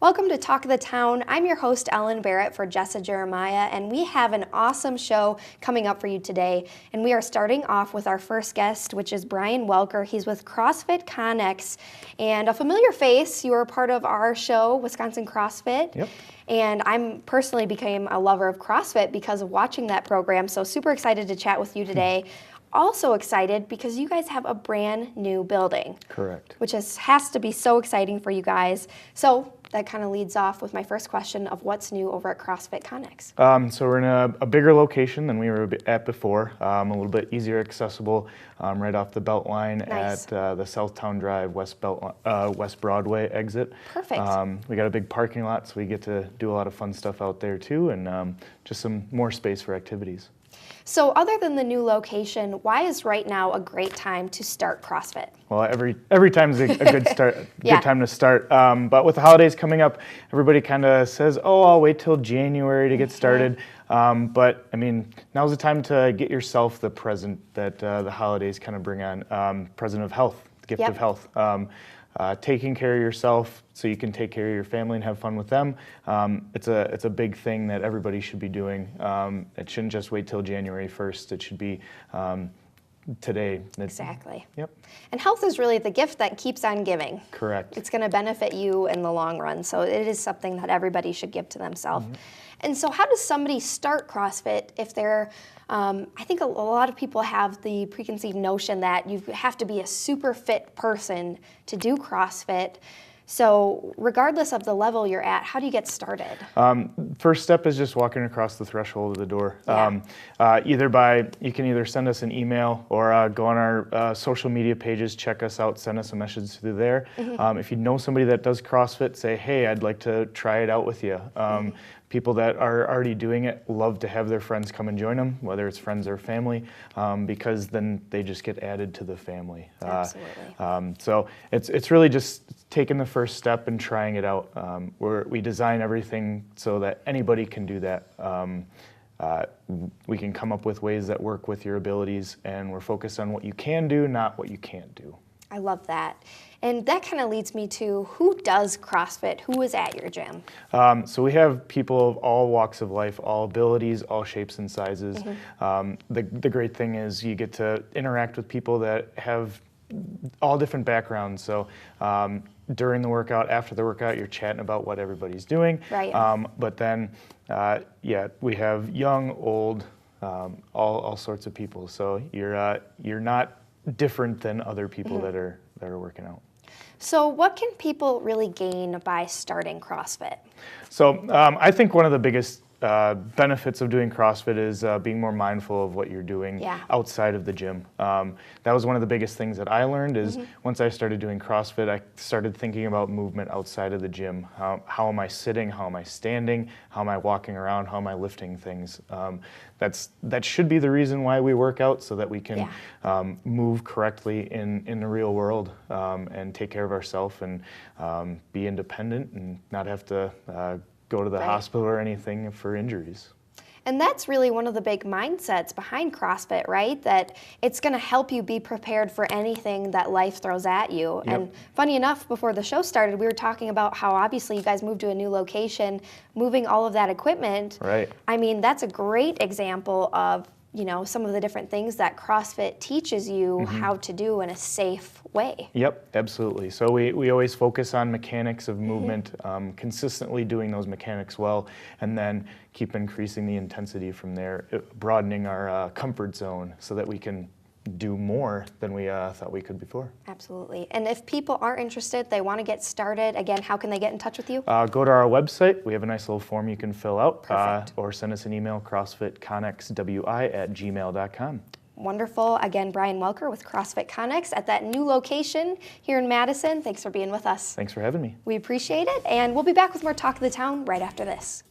Welcome to Talk of the Town. I'm your host, Ellen Barrett, for Jessa Jeremiah, and we have an awesome show coming up for you today. And we are starting off with our first guest, which is Brian Welker. He's with CrossFit Connex, and a familiar face. You were a part of our show, Wisconsin CrossFit. Yep. And I'm personally became a lover of CrossFit because of watching that program, so super excited to chat with you today. Also excited because you guys have a brand new building. Correct. Which has to be so exciting for you guys. So that kind of leads off with my first question of what's new over at CrossFit Connex. So we're in a bigger location than we were at before, a little bit easier accessible, right off the Beltline. Nice. At the Southtown Drive West Broadway exit. Perfect. We got a big parking lot, so we get to do a lot of fun stuff out there too, and just some more space for activities. So other than the new location, why is right now a great time to start CrossFit? Well, every time is a good start, Yeah. good time to start. But with the holidays coming up, everybody kind of says, "Oh, I'll wait till January to get started." But I mean, now's the time to get yourself the present that the holidays kind of bring on. Present of health, gift Yep. of health. Taking care of yourself so you can take care of your family and have fun with them. It's a big thing that everybody should be doing. It shouldn't just wait till January 1st. It should be today. Exactly. Yep. And health is really the gift that keeps on giving. Correct. It's going to benefit you in the long run. So it is something that everybody should give to themselves. Mm-hmm. And so how does somebody start CrossFit if they're, I think a lot of people have the preconceived notion that you have to be a super fit person to do CrossFit. So regardless of the level you're at, how do you get started? First step is just walking across the threshold of the door. Yeah. You can either send us an email or go on our social media pages, check us out, send us a message through there. Mm-hmm. If you know somebody that does CrossFit, say, hey, I'd like to try it out with you. Mm-hmm. People that are already doing it love to have their friends come and join them, whether it's friends or family, because then they just get added to the family. Absolutely. So it's really just taking the first step and trying it out. We design everything so that anybody can do that. We can come up with ways that work with your abilities, and we're focused on what you can do, not what you can't do. I love that. And that kind of leads me to who does CrossFit? Who is at your gym? So we have people of all walks of life, all abilities, all shapes and sizes. Mm-hmm. The great thing is you get to interact with people that have all different backgrounds. So during the workout, after the workout, you're chatting about what everybody's doing. Right. But then, we have young, old, all sorts of people. So you're not different than other people mm-hmm. that are working out. So what can people really gain by starting CrossFit? So I think one of the biggest benefits of doing CrossFit is being more mindful of what you're doing outside of the gym. That was one of the biggest things that I learned is mm-hmm. once I started doing CrossFit, I started thinking about movement outside of the gym. How am I sitting? How am I standing? How am I walking around? How am I lifting things? That should be the reason why we work out, so that we can move correctly in the real world and take care of ourselves and be independent and not have to go to the hospital or anything for injuries. And that's really one of the big mindsets behind CrossFit, right? That it's going to help you be prepared for anything that life throws at you. Yep. And funny enough, before the show started, we were talking about how obviously you guys moved to a new location, moving all of that equipment. Right. I mean, that's a great example of, you know, some of the different things that CrossFit teaches you mm-hmm. how to do in a safe way. Yep, absolutely. So we always focus on mechanics of movement, mm-hmm. Consistently doing those mechanics well, and then keep increasing the intensity from there, broadening our comfort zone so that we can do more than we thought we could before. Absolutely. And if people are interested, they want to get started, again, how can they get in touch with you? Go to our website. We have a nice little form you can fill out. Perfect. Or send us an email, crossfitconnexwi@gmail.com. Wonderful. Again, Brian Welker with CrossFit Connex at that new location here in Madison. Thanks for being with us. Thanks for having me. We appreciate it, and we'll be back with more Talk of the Town right after this.